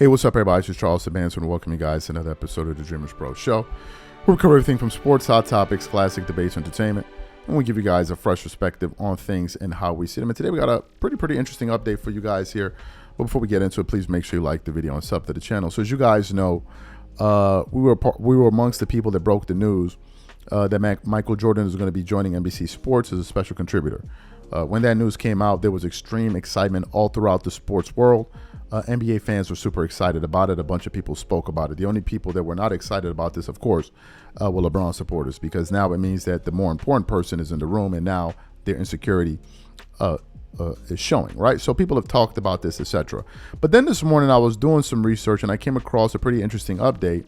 Hey, what's up, everybody? This is Charles Sabanson, and welcome you guys to another episode of the Dreamers Pro Show. We cover everything from sports, hot topics, classic debates, entertainment, and we give you guys a fresh perspective on things and how we see them. And today we got a pretty interesting update for you guys here. But before we get into it, please make sure you like the video and sub to the channel. So as you guys know, we were amongst the people that broke the news that Michael Jordan is going to be joining NBC Sports as a special contributor. When that news came out, there was extreme excitement all throughout the sports world. NBA fans were super excited about it. A bunch of people spoke about it. The only people that were not excited about this, of course, were LeBron supporters, because now it means that the more important person is in the room, and now their insecurity is showing, right? So people have talked about this, etc. But then this morning I was doing some research and I came across a pretty interesting update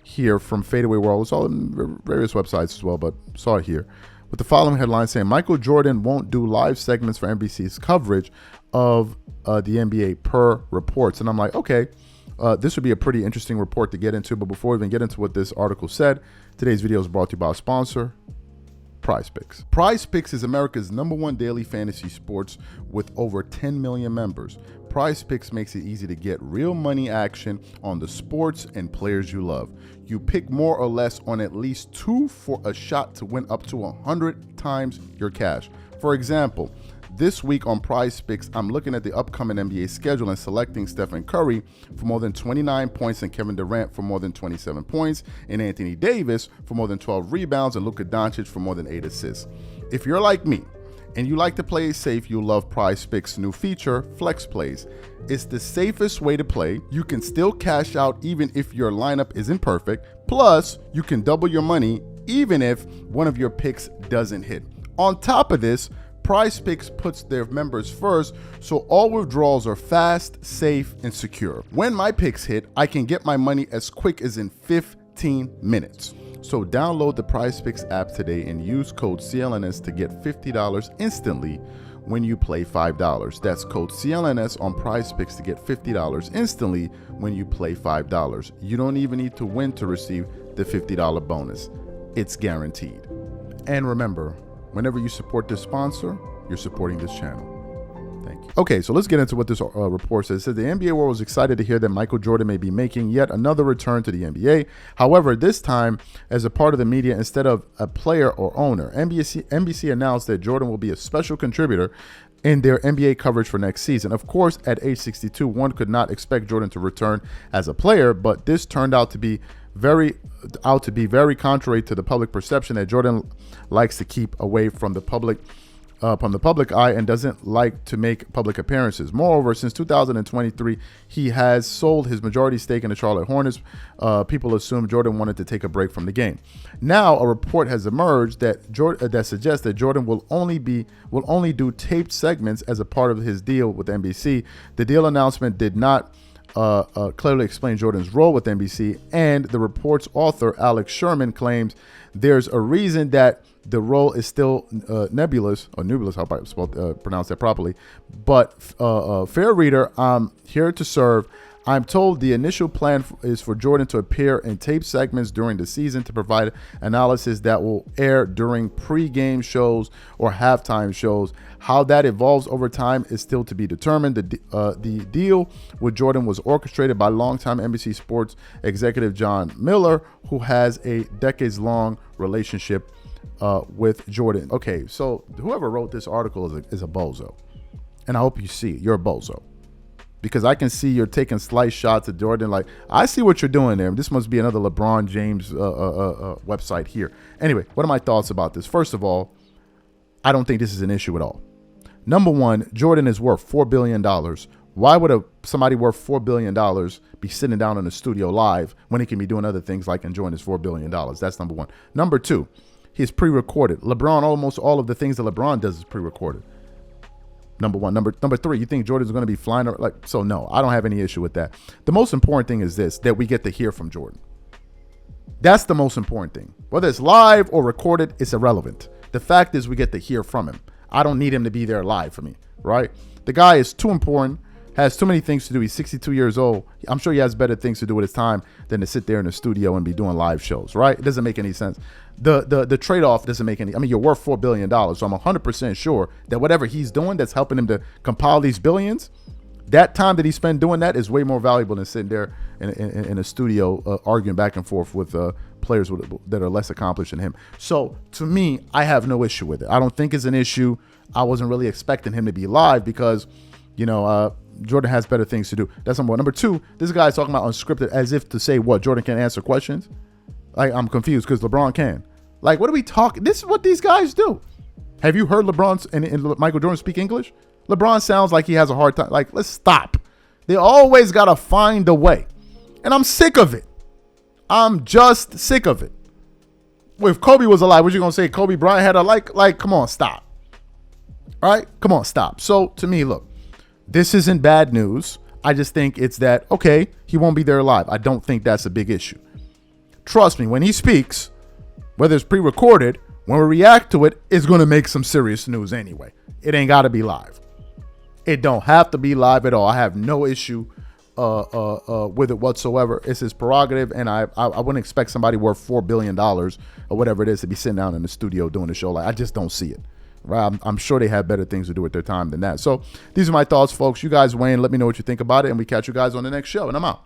here from Fadeaway World. It's all in various websites as well, but saw it here with the following headline saying Michael Jordan won't do live segments for NBC's coverage of the NBA per reports. And I'm like, okay, this would be a pretty interesting report to get into. But before we even get into what this article said, today's video is brought to you by our sponsor, Prize Picks. Prize Picks is America's #1 daily fantasy sports with over 10 million members. Prize Picks makes it easy to get real money action on the sports and players you love. You pick more or less on at least two for a shot to win up to 100 times your cash. For example, this week on Prize Picks, I'm looking at the upcoming NBA schedule and selecting Stephen Curry for more than 29 points and Kevin Durant for more than 27 points and Anthony Davis for more than 12 rebounds and Luka Doncic for more than 8 assists. If you're like me and you like to play it safe, you'll love Prize Picks' new feature, Flex Plays. It's the safest way to play. You can still cash out even if your lineup isn't perfect. Plus, you can double your money even if one of your picks doesn't hit. On top of this, Prize Picks puts their members first, so all withdrawals are fast, safe, and secure. When my picks hit, I can get my money as quick as in 15 minutes. So download the Prize Picks app today and use code CLNS to get $50 instantly when you play $5. That's code CLNS on Prize Picks to get $50 instantly when you play $5. You don't even need to win to receive the $50 bonus. It's guaranteed. And remember, whenever you support this sponsor, you're supporting this channel. Thank you. Okay, so let's get into what this report says. It says the NBA world was excited to hear that Michael Jordan may be making yet another return to the NBA. However, this time as a part of the media instead of a player or owner. NBC announced that Jordan will be a special contributor in their NBA coverage for next season. Of course, at age 62, one could not expect Jordan to return as a player, but this turned out to be very contrary to the public perception that Jordan likes to keep away from the public eye and doesn't like to make public appearances. Moreover, since 2023, he has sold his majority stake in the Charlotte Hornets. People assume Jordan wanted to take a break from the game. Now, a report has emerged that suggests that Jordan will only do taped segments as a part of his deal with NBC. The deal announcement did not clearly explain Jordan's role with NBC, and the report's author, Alex Sherman, claims there's a reason that the role is still nebulous, I hope I pronounce that properly. But fair reader, I'm here to serve. I'm told the initial plan is for Jordan to appear in tape segments during the season to provide analysis that will air during pre-game shows or halftime shows. How that evolves over time is still to be determined. The deal with Jordan was orchestrated by longtime NBC Sports executive John Miller, who has a decades-long relationship with Jordan. Okay, so whoever wrote this article is a bozo. And I hope you see it. You're a bozo. Because I can see you're taking slight shots at Jordan. Like, I see what you're doing there. This must be another LeBron James website here. Anyway, what are my thoughts about this? First of all, I don't think this is an issue at all. Number one, Jordan is worth $4 billion. Why would somebody worth $4 billion be sitting down in the studio live when he can be doing other things like enjoying his $4 billion? That's number one. Number two, he's pre-recorded. LeBron, almost all of the things that LeBron does is pre-recorded. Number one. Number three, you think Jordan's going to be flying? So no, I don't have any issue with that. The most important thing is this, that we get to hear from Jordan. That's the most important thing. Whether it's live or recorded, it's irrelevant. The fact is we get to hear from him. I don't need him to be there live for me, right? The guy is too important, has too many things to do. He's 62 years old. I'm sure he has better things to do with his time than to sit there in the studio and be doing live shows, right? It doesn't make any sense. The trade-off doesn't make any. I mean, you're worth $4 billion, so I'm 100% sure that whatever he's doing that's helping him to compile these billions, That time that he spent doing that is way more valuable than sitting there in a studio arguing back and forth with players that are less accomplished than him. So to me, I have no issue with it. I don't think it's an issue. I wasn't really expecting him to be live because, Jordan has better things to do. That's number one. Number two, this guy's talking about unscripted as if to say what? Jordan can't answer questions? Like, I'm confused because LeBron can. Like, what are we talking? This is what these guys do. Have you heard LeBron and Michael Jordan speak English? LeBron sounds like he has a hard time. Like, let's stop. They always got to find a way. And I'm sick of it. I'm just sick of it. If Kobe was alive, what you going to say? Kobe Bryant had a like, come on, stop. All right? Come on, stop. So, to me, look, this isn't bad news. I just think it's that, okay, he won't be there live. I don't think that's a big issue. Trust me, when he speaks, whether it's pre-recorded, when we react to it, it's going to make some serious news anyway. It ain't got to be live. It don't have to be live at all. I have no issue with it whatsoever. It's his prerogative, and I wouldn't expect somebody worth $4 billion or whatever it is to be sitting down in the studio doing the show. Like, I just don't see it. Right? I'm sure they have better things to do with their time than that. So these are my thoughts, folks. You guys weigh in. Let me know what you think about it, and we catch you guys on the next show, and I'm out.